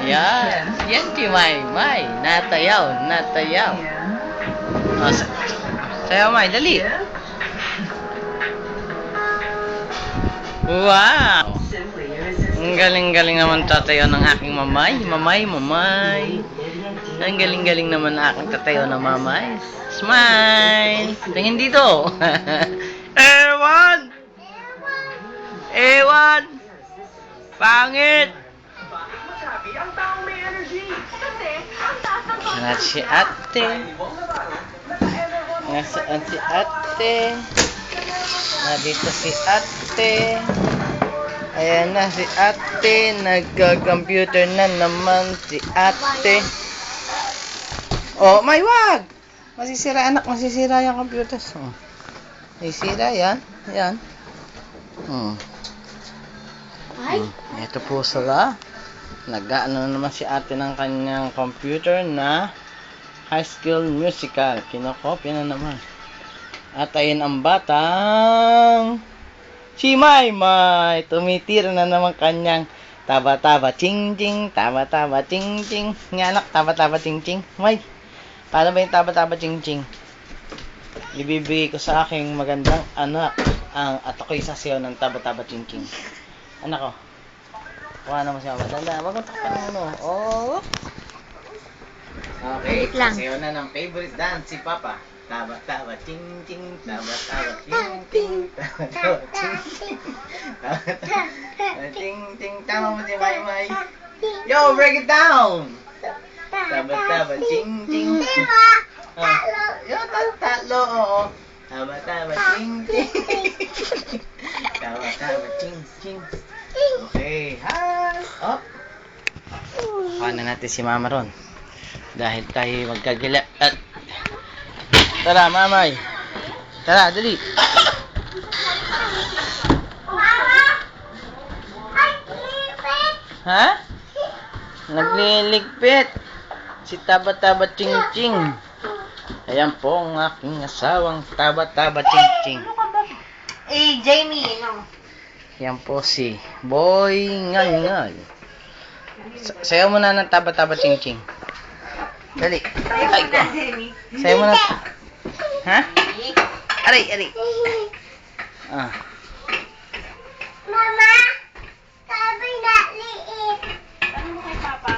Yan. Yan si May. Natayaw. Oh, sayaw, May. Dali. Wow! Ang galing-galing naman tatayo ng aking mamay. Ang galing-galing naman ng aking tatayo ng mamay. Smile! Tingin dito. Ewan! Pangit! Nasaan si ate? Nasaan si ate? Nandito si ate. Ayan na si ate. Nagka-computer na naman si ate. Oh, may wag! Masisira anak, masisira yung computer. Oh. Masisira yan. Yan. Ito po sila. Nag-ano naman si ate ng kanyang computer na High School Musical. Kinokopya na naman. At ayun ang batang si May. Tumitira na naman kanyang taba-taba ching-ching. Taba-taba ching-ching. Nga anak, taba-taba ching-ching. May, paano ba yung taba-taba ching-ching? Ibibigay ko sa aking magandang anak at ako'y sasayaw ng taba-taba ching-ching. Anak ko, kuha naman siya. Madala, wag mo takpan mo. Oh. Okay, sasayaw na ng favorite dance si Papa. Taba-taba ching-ching. Taba-taba ching-ching. Taba-taba ching-ching. Taba-taba ching-ching. Tama mo si May. Yo, break it down! Taba-taba ching-ching. Yo, tatlo, oo. Taba-taba ching-ching. Taba-taba ching-ching. Okay, up. Kuha na natin si Mama ron. Dahil tayo magkagila. Tara, Mamay. Tara, dali. Ha? Nagliligpit. Si Taba-taba ching-ching. Ayan po ang aking asawang Taba-taba ching-ching. Jamie, no. Yan po si Boy Ngal-Ngal. Sayaw mo na ng Taba-taba ching-ching. Dali. Ay ko. Sayaw mo na. Ha? Aray. Mama, sabi na liit. Ano mo kay Papa?